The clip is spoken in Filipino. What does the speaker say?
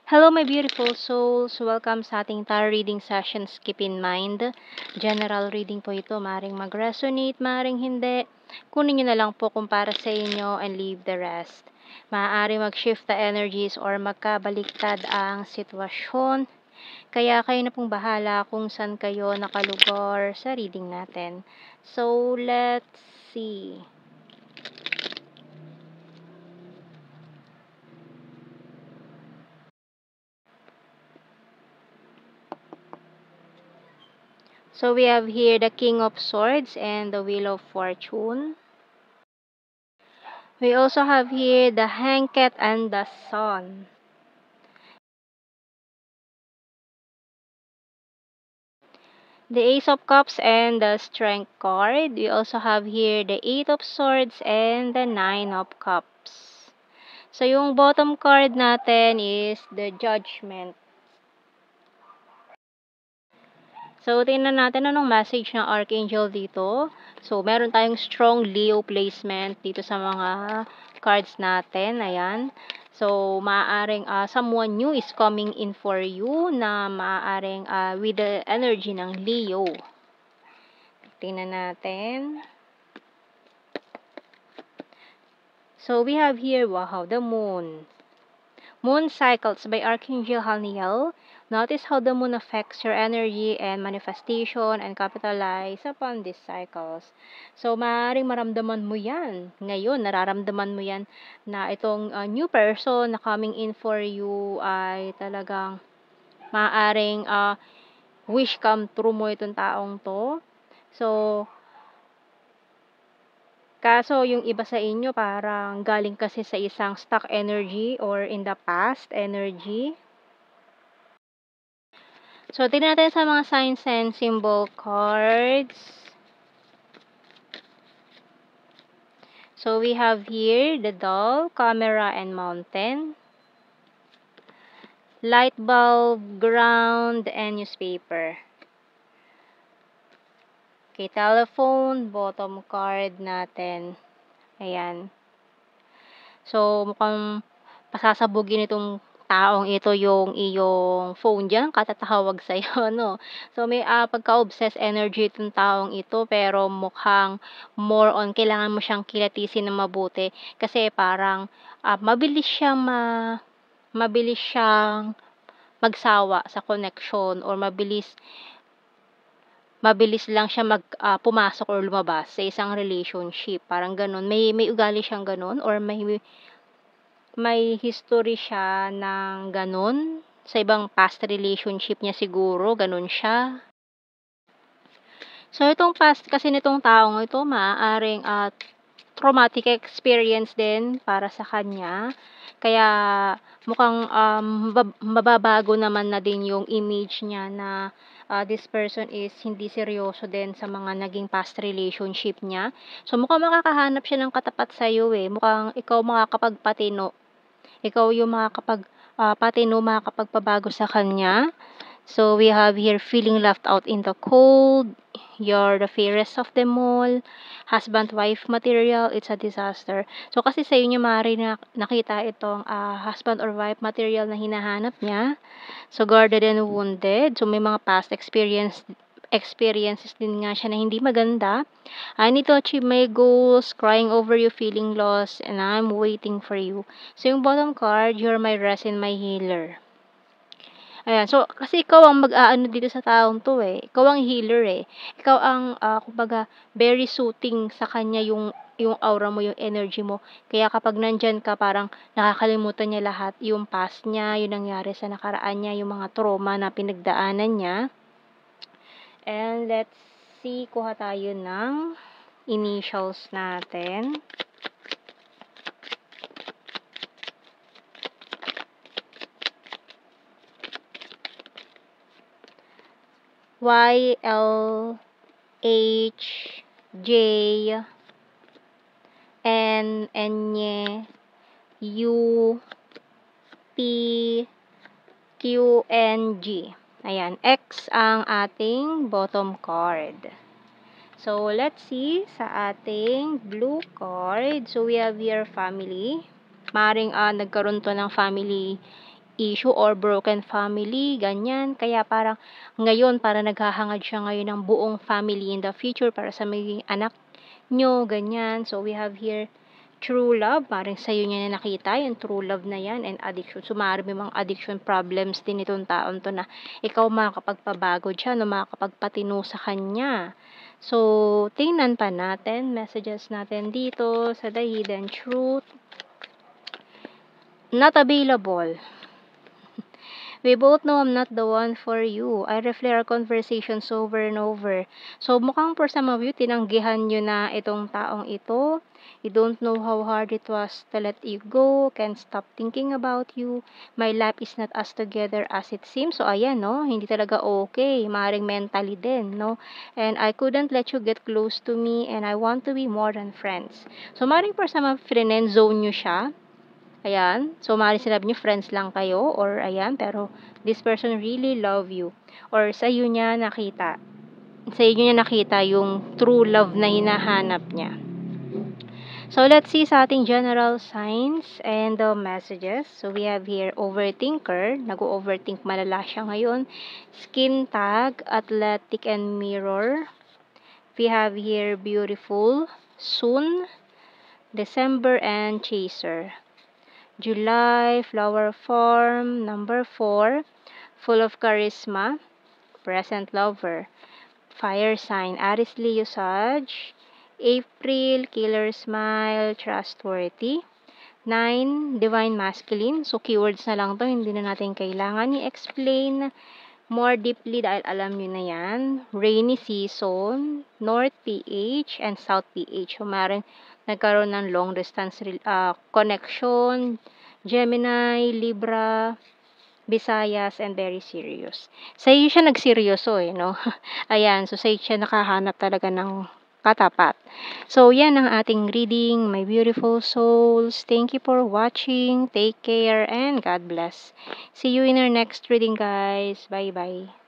Hello, my beautiful souls. Welcome sa ating tarot reading sessions. Keep in mind, general reading po ito. Maring mag-resonate, maring hindi. Kunin nyo na lang po kung para sa inyo and leave the rest. Maaari mag-shift the energies or magkabaliktad ang sitwasyon. Kaya kayo na pong bahala kung saan kayo nakalugar sa reading natin. So, let's see. So we have here the King of Swords and the Wheel of Fortune. We also have here the Hanged and the Sun. The Ace of Cups and the Strength card. We also have here the Eight of Swords and the Nine of Cups. So yung bottom card natin is the Judgment. So, tingnan natin anong message ng Archangel dito. So, meron tayong strong Leo placement dito sa mga cards natin. Ayan. So, maaaring someone new is coming in for you na maaaring with the energy ng Leo. Tingnan natin. So, we have here, wow, the Moon. Moon Cycles by Archangel Haniel. Notice how the moon affects your energy and manifestation and capitalize upon these cycles. So, maaaring maramdaman mo yan. Ngayon, nararamdaman mo yan na itong new person na coming in for you ay talagang maaaring wish come true mo itong taong to. So, kaso yung iba sa inyo parang galing kasi sa isang stuck energy or in the past energy. So, tignan natin sa mga signs and symbol cards. So, we have here the doll, camera, and mountain. Light bulb, ground, and newspaper. Okay, telephone, bottom card natin. Ayan. So, mukhang pasasabugin itong taong ito yung iyong phone diyan, katatawag sa'yo, no? So, may pagka-obsessed energy itong taong ito, pero mukhang more on kailangan mo siyang kilatisin ng mabuti. Kasi parang mabilis siyang magsawa sa connection or mabilis lang siya pumasok or lumabas sa isang relationship. Parang ganun. May ugali siyang ganun or may history siya ng gano'n, sa ibang past relationship niya siguro, gano'n siya. So, itong past kasi nitong taong ito, maaaring traumatic experience din para sa kanya. Kaya mukhang mababago naman na din yung image niya na this person is hindi seryoso din sa mga naging past relationship niya. So, mukhang makakahanap siya ng katapat sa'yo eh. Mukhang ikaw makakapagpatino. Ikaw yung patino, makakapagpabago sa kanya. So, we have here feeling left out in the cold. You're the fairest of them all. Husband-wife material, it's a disaster. So, kasi sa inyo maaari na nakita itong husband or wife material na hinahanap niya. So, guarded and wounded. So, may mga past experiences din nga siya na hindi maganda. I need to achieve my goals, crying over you, feeling lost, and I'm waiting for you. So, yung bottom card, you're my rest and my healer. Ayan. So, kasi ikaw ang mag-aano dito sa taong to eh. Ikaw ang healer eh. Ikaw ang, kumbaga, very soothing sa kanya yung aura mo, yung energy mo. Kaya kapag nandyan ka, parang nakakalimutan niya lahat. Yung past niya, yung nangyari sa nakaraan niya, yung mga trauma na pinagdaanan niya. And let's see, kuha tayo ng initials natin. Y, L, H, J, N, N, U, P, Q, N, G. Ayan, X ang ating bottom card. So, let's see sa ating blue card. So, we have here family. Maring nagkaroon to ng family issue or broken family, ganyan. Kaya parang ngayon, parang naghahangad siya ngayon ng buong family in the future para sa magiging anak nyo, ganyan. So, we have here true love, parang sa'yo niya na nakita yung true love na yan, and addiction. So, maaaring may mga addiction problems din itong taon to na ikaw makakapagpabago dyan o makakapagpatino sa kanya. So, tingnan pa natin, messages natin dito sa The Hidden Truth. Not available. We both know I'm not the one for you. I replay our conversations over and over. So, mukhang for some of you, tinanggihan nyo na itong taong ito. You don't know how hard it was to let you go. Can't stop thinking about you. My life is not as together as it seems. So, ayan, no? Hindi talaga okay. Maaaring mentally din, no? And I couldn't let you get close to me and I want to be more than friends. So, maaaring for some of you, zone nyo siya. Ayan. So, maaaring sinabi niyo friends lang kayo or ayan, pero this person really love you. Or sa iyo niya nakita. Sa inyo niya nakita yung true love na hinahanap niya. So, let's see sa ating general signs and the messages. So, we have here overthinker. Nag-overthink malala siya ngayon. Skin tag, athletic and mirror. We have here beautiful, soon, December and chaser. July, flower form, number 4, full of charisma, present lover. Fire sign, Aries, Leo, Sag. April, killer smile, trustworthy. 9, divine masculine. So, keywords na lang to, hindi na natin kailangan i-explain more deeply dahil alam nyo na yan. Rainy season, North PH, and South PH. So, maaaring nagkaroon ng long distance connection, Gemini, Libra, Visayas, and very serious. Sa iyo siya nagseryoso no? Ayan, so sa iyo siya nakahanap talaga ng katapat. So, yan ang ating reading, my beautiful souls. Thank you for watching. Take care and God bless. See you in our next reading, guys. Bye-bye.